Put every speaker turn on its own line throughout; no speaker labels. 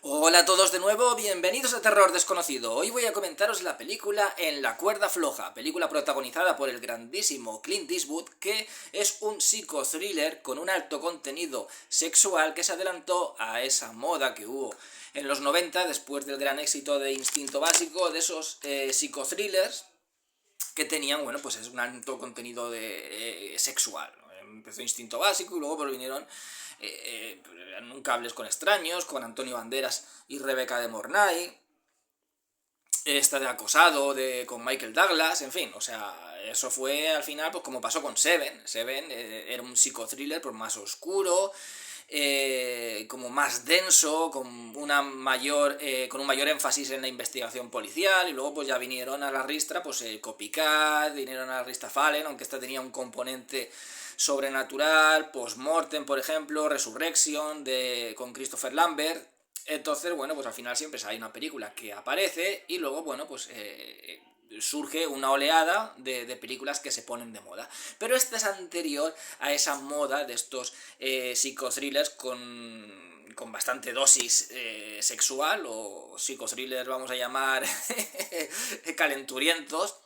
Hola a todos de nuevo, bienvenidos a Terror Desconocido. Hoy voy a comentaros la película En la cuerda floja, película protagonizada por el grandísimo Clint Eastwood, que es un psicothriller con un alto contenido sexual que se adelantó a esa moda que hubo en los 90 después del gran éxito de Instinto Básico, de esos psicothrillers que tenían, bueno, pues es un alto contenido sexual. Empezó Instinto Básico y luego pues vinieron Nunca hables con extraños, con Antonio Banderas y Rebeca de Mornay, esta de Acosado, con Michael Douglas, en fin, o sea, eso fue al final, pues como pasó con Seven. Seven era un psicothriller, pues más oscuro, como más denso, con un mayor énfasis en la investigación policial, y luego pues ya vinieron a la ristra, pues Copycat, vinieron a la ristra Fallen, aunque esta tenía un componente sobrenatural, Postmortem, por ejemplo, Resurrection, con Christopher Lambert. Entonces, bueno, pues al final siempre hay una película que aparece y luego, bueno, pues surge una oleada de películas que se ponen de moda. Pero esta es anterior a esa moda de estos psicothrillers con bastante dosis sexual, o psicothrillers vamos a llamar calenturientos.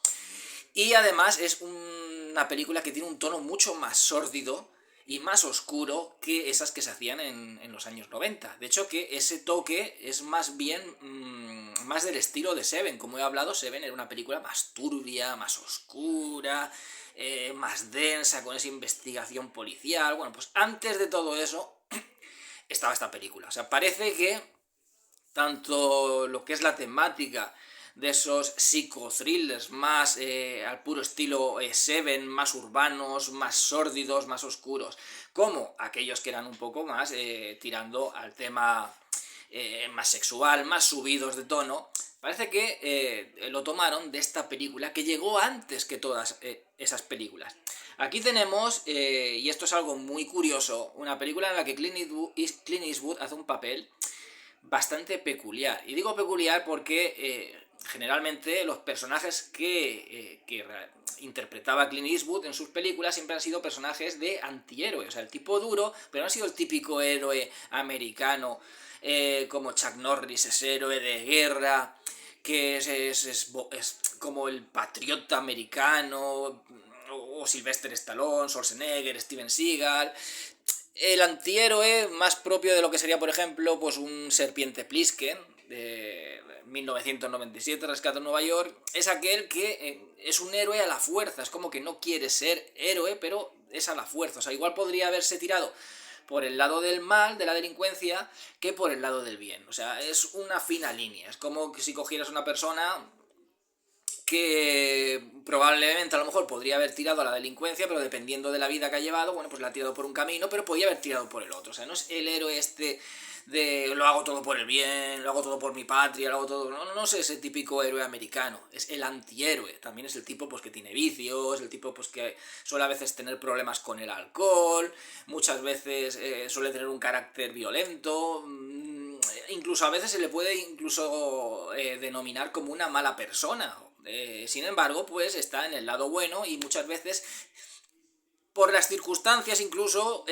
Y además es una película que tiene un tono mucho más sórdido y más oscuro que esas que se hacían en los años 90. De hecho, que ese toque es más bien más del estilo de Seven. Como he hablado, Seven era una película más turbia, más oscura, más densa, con esa investigación policial. Bueno, pues antes de todo eso estaba esta película. O sea, parece que tanto lo que es la temática de esos psicothrillers más al puro estilo Seven, más urbanos, más sórdidos, más oscuros, como aquellos que eran un poco más tirando al tema más sexual, más subidos de tono. Parece que lo tomaron de esta película que llegó antes que todas esas películas. Aquí tenemos, y esto es algo muy curioso, una película en la que Clint Eastwood hace un papel bastante peculiar. Y digo peculiar porque generalmente los personajes que interpretaba Clint Eastwood en sus películas siempre han sido personajes de antihéroe. O sea, el tipo duro, pero no ha sido el típico héroe americano como Chuck Norris, es héroe de guerra, que es como el patriota americano, o Sylvester Stallone, Schwarzenegger, Steven Seagal. El antihéroe más propio de lo que sería, por ejemplo, pues un Serpiente Plisken de 1997, Rescate en Nueva York, es aquel que es un héroe a la fuerza. Es como que no quiere ser héroe, pero es a la fuerza. O sea, igual podría haberse tirado por el lado del mal, de la delincuencia, que por el lado del bien. O sea, es una fina línea. Es como que si cogieras una persona que probablemente a lo mejor podría haber tirado a la delincuencia, pero dependiendo de la vida que ha llevado, bueno, pues la ha tirado por un camino, pero podría haber tirado por el otro. O sea, no es el héroe este de lo hago todo por el bien, lo hago todo por mi patria, lo hago todo. No, no es ese típico héroe americano, es el antihéroe. También es el tipo pues que tiene vicios, el tipo pues que suele a veces tener problemas con el alcohol, muchas veces suele tener un carácter violento. Incluso a veces se le puede incluso denominar como una mala persona. Sin embargo, pues está en el lado bueno y muchas veces por las circunstancias incluso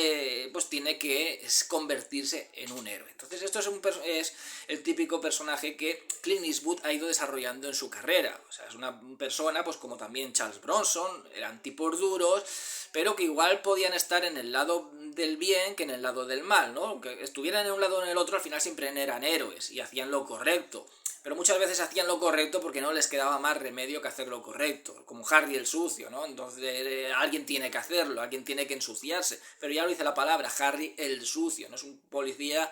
pues tiene que convertirse en un héroe. Entonces esto es el típico personaje que Clint Eastwood ha ido desarrollando en su carrera. O sea, es una persona pues como también Charles Bronson, eran tipos duros, pero que igual podían estar en el lado del bien que en el lado del mal, ¿no? Aunque estuvieran en un lado o en el otro, al final siempre eran héroes y hacían lo correcto. Pero muchas veces hacían lo correcto porque no les quedaba más remedio que hacer lo correcto, como Harry el sucio, ¿no? Entonces alguien tiene que hacerlo, alguien tiene que ensuciarse, pero ya lo dice la palabra, Harry el sucio, no es un policía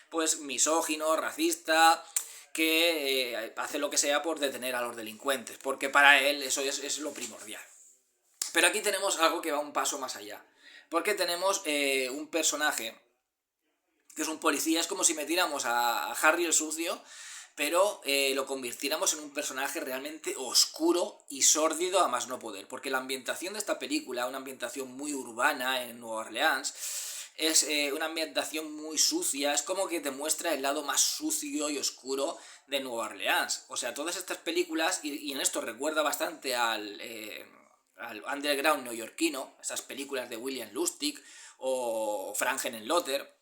pues misógino, racista, que hace lo que sea por detener a los delincuentes, porque para él eso es lo primordial. Pero aquí tenemos algo que va un paso más allá, porque tenemos un personaje que es un policía, es como si metiéramos a Harry el sucio, pero lo convirtiéramos en un personaje realmente oscuro y sórdido a más no poder, porque la ambientación de esta película, una ambientación muy urbana en Nueva Orleans, es una ambientación muy sucia, es como que te muestra el lado más sucio y oscuro de Nueva Orleans. O sea, todas estas películas, y en esto recuerda bastante al underground neoyorquino, esas películas de William Lustig o Frankenenlotter,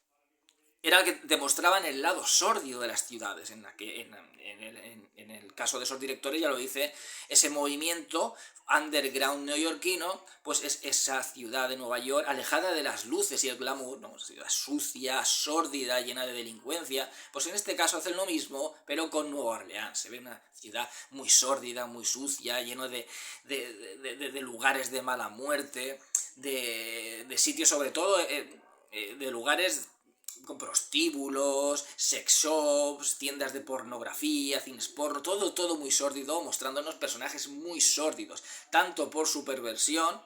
era que demostraban el lado sórdido de las ciudades, en, la que, en el caso de esos directores ya lo dice, ese movimiento underground neoyorquino, pues es esa ciudad de Nueva York alejada de las luces y el glamour, ¿no? Ciudad sucia, sórdida, llena de delincuencia. Pues en este caso hacen lo mismo, pero con Nueva Orleans. Se ve una ciudad muy sórdida, muy sucia, lleno de lugares de mala muerte, de sitios sobre todo, de lugares con prostíbulos, sex shops, tiendas de pornografía, cines porno, todo muy sórdido, mostrándonos personajes muy sórdidos, tanto por su perversión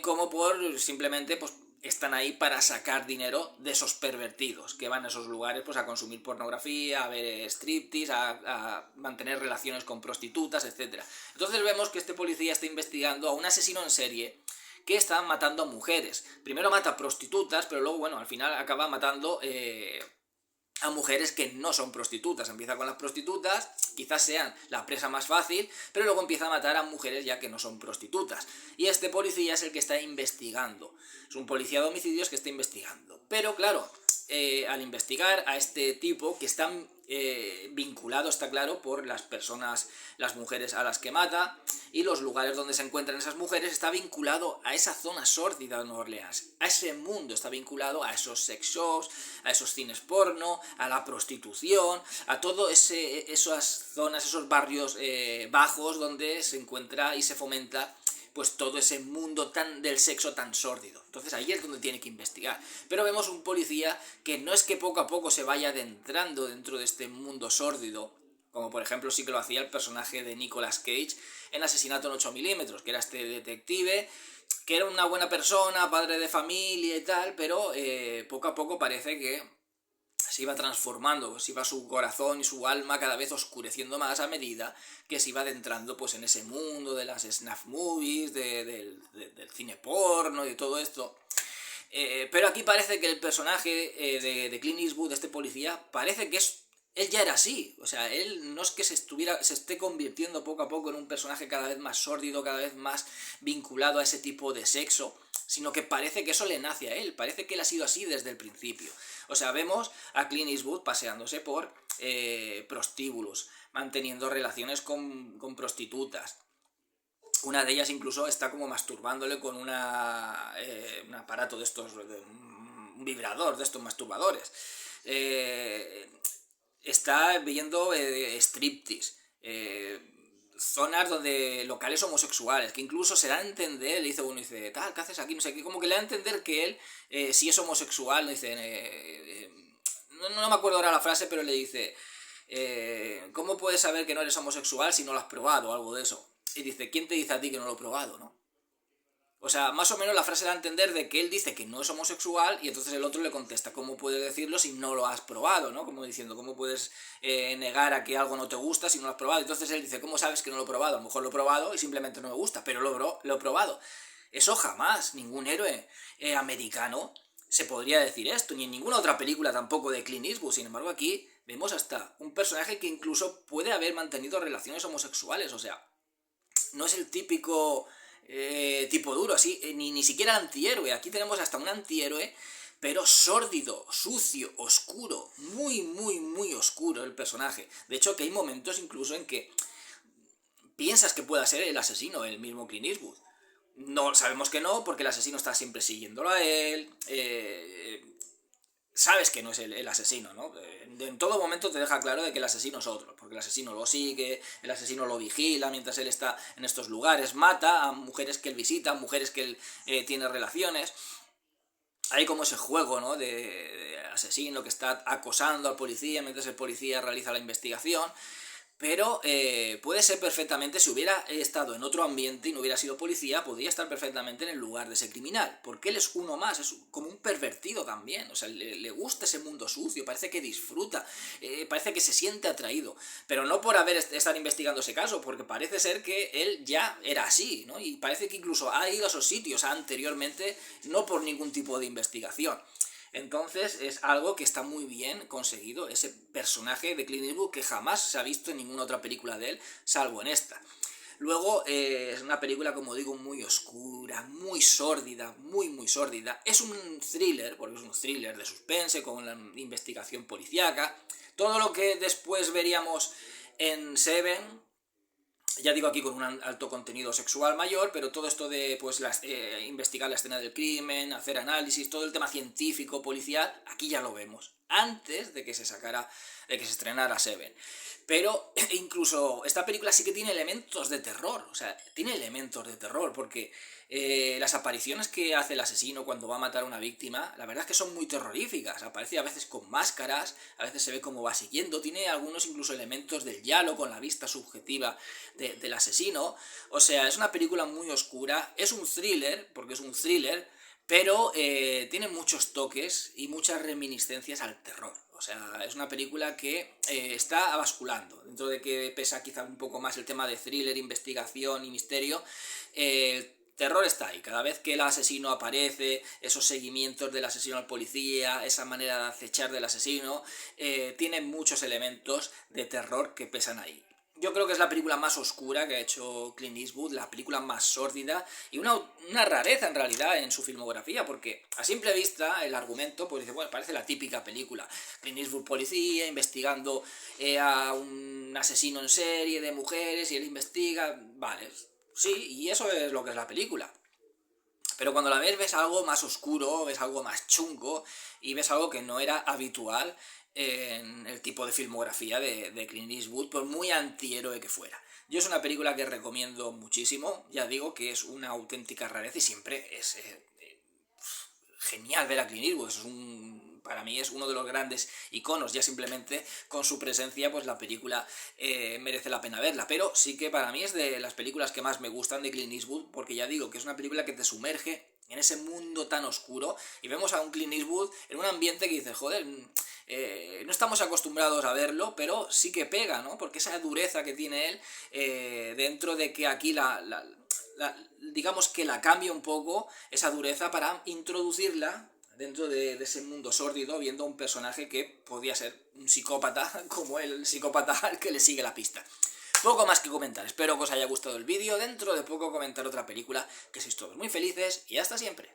como por simplemente pues están ahí para sacar dinero de esos pervertidos que van a esos lugares pues a consumir pornografía, a ver striptease, a mantener relaciones con prostitutas, etc. Entonces vemos que este policía está investigando a un asesino en serie que está matando a mujeres. Primero mata a prostitutas, pero luego, bueno, al final acaba matando a mujeres que no son prostitutas. Empieza con las prostitutas, quizás sean la presa más fácil, pero luego empieza a matar a mujeres ya que no son prostitutas. Y este policía es el que está investigando. Es un policía de homicidios que está investigando. Pero claro, al investigar a este tipo que está vinculado, está claro, por las personas, las mujeres a las que mata y los lugares donde se encuentran esas mujeres, está vinculado a esa zona sórdida de Nueva Orleans, a ese mundo, está vinculado a esos sex shops, a esos cines porno, a la prostitución, a todo esas zonas, esos barrios bajos donde se encuentra y se fomenta pues todo ese mundo del sexo tan sórdido. Entonces ahí es donde tiene que investigar. Pero vemos un policía que no es que poco a poco se vaya adentrando dentro de este mundo sórdido, como por ejemplo sí que lo hacía el personaje de Nicolas Cage en Asesinato en 8 milímetros, que era este detective, que era una buena persona, padre de familia y tal, pero poco a poco parece que se iba transformando, se iba su corazón y su alma cada vez oscureciendo más a medida que se iba adentrando pues en ese mundo de las snuff movies, del cine porno y de todo esto. Pero aquí parece que el personaje de Clint Eastwood, este policía, parece que él ya era así. O sea, él no es que se esté convirtiendo poco a poco en un personaje cada vez más sórdido, cada vez más vinculado a ese tipo de sexo, sino que parece que eso le nace a él, parece que él ha sido así desde el principio. O sea, vemos a Clint Eastwood paseándose por prostíbulos, manteniendo relaciones con prostitutas. Una de ellas incluso está como masturbándole con un aparato de estos, un vibrador de estos masturbadores. Está viendo striptease. Zonas donde locales homosexuales, que incluso se da a entender, le dice uno, dice, tal, ¿qué haces aquí? No sé qué, como que le da a entender que él, si es homosexual, le dice, no me acuerdo ahora la frase, pero le dice, ¿cómo puedes saber que no eres homosexual si no lo has probado o algo de eso? Y dice, ¿quién te dice a ti que no lo he probado, no? O sea, más o menos la frase da a entender de que él dice que no es homosexual y entonces el otro le contesta, ¿cómo puedes decirlo si no lo has probado, no? Como diciendo, ¿cómo puedes negar a que algo no te gusta si no lo has probado? Entonces él dice, ¿cómo sabes que no lo he probado? A lo mejor lo he probado y simplemente no me gusta, pero lo he probado. Eso jamás, ningún héroe americano se podría decir esto, ni en ninguna otra película tampoco de Clint Eastwood. Sin embargo, aquí vemos hasta un personaje que incluso puede haber mantenido relaciones homosexuales, o sea, no es el típico tipo duro, así, ni siquiera antihéroe. Aquí tenemos hasta un antihéroe, pero sórdido, sucio, oscuro, muy oscuro el personaje. De hecho, que hay momentos incluso en que piensas que pueda ser el asesino, el mismo Clint Eastwood. No, sabemos que no, porque el asesino está siempre siguiéndolo a él. Sabes que no es el asesino, ¿no? En todo momento te deja claro de que el asesino es otro, porque el asesino lo sigue, el asesino lo vigila mientras él está en estos lugares, mata a mujeres que él visita, a mujeres que él tiene relaciones. Hay como ese juego, ¿no? De asesino que está acosando al policía mientras el policía realiza la investigación. Pero puede ser perfectamente, si hubiera estado en otro ambiente y no hubiera sido policía, podría estar perfectamente en el lugar de ese criminal. Porque él es uno más, es como un pervertido también. O sea, le gusta ese mundo sucio, parece que disfruta, parece que se siente atraído. Pero no por estar investigando ese caso, porque parece ser que él ya era así, ¿no? Y parece que incluso ha ido a esos sitios anteriormente, no por ningún tipo de investigación. Entonces es algo que está muy bien conseguido, ese personaje de Clint Eastwood que jamás se ha visto en ninguna otra película de él, salvo en esta. Luego es una película, como digo, muy oscura, muy sórdida, muy sórdida. Es un thriller, porque es un thriller de suspense con la investigación policíaca. Todo lo que después veríamos en Seven, ya digo aquí con un alto contenido sexual mayor, pero todo esto de pues investigar la escena del crimen, hacer análisis, todo el tema científico, policial, aquí ya lo vemos, antes de que se estrenara Seven. Pero incluso esta película sí que tiene elementos de terror, o sea, tiene elementos de terror, porque las apariciones que hace el asesino cuando va a matar a una víctima, la verdad es que son muy terroríficas. Aparece a veces con máscaras, a veces se ve cómo va siguiendo, tiene algunos incluso elementos del giallo con la vista subjetiva del asesino. O sea, es una película muy oscura, es un thriller, porque es un thriller, pero tiene muchos toques y muchas reminiscencias al terror. O sea, es una película que está basculando. Dentro de que pesa quizá un poco más el tema de thriller, investigación y misterio, terror está ahí. Cada vez que el asesino aparece, esos seguimientos del asesino al policía, esa manera de acechar del asesino, tiene muchos elementos de terror que pesan ahí. Yo creo que es la película más oscura que ha hecho Clint Eastwood, la película más sórdida y una rareza en realidad en su filmografía, porque a simple vista el argumento pues dice, bueno, parece la típica película. Clint Eastwood policía, investigando a un asesino en serie de mujeres y él investiga, vale, sí, y eso es lo que es la película. Pero cuando la ves algo más oscuro, ves algo más chungo y ves algo que no era habitual en el tipo de filmografía de Clint Eastwood, por muy antihéroe que fuera. Yo es una película que recomiendo muchísimo, ya digo que es una auténtica rareza y siempre es genial ver a Clint Eastwood, para mí es uno de los grandes iconos, ya simplemente con su presencia pues la película merece la pena verla, pero sí que para mí es de las películas que más me gustan de Clint Eastwood, porque ya digo que es una película que te sumerge en ese mundo tan oscuro y vemos a un Clint Eastwood en un ambiente que dices, joder, no estamos acostumbrados a verlo, pero sí que pega, ¿no? Porque esa dureza que tiene él, dentro de que aquí digamos que la cambia un poco, esa dureza, para introducirla dentro de ese mundo sórdido, viendo a un personaje que podía ser un psicópata, como el psicópata al que le sigue la pista. Poco más que comentar, espero que os haya gustado el vídeo, dentro de poco comentar otra película, que sois todos muy felices y hasta siempre.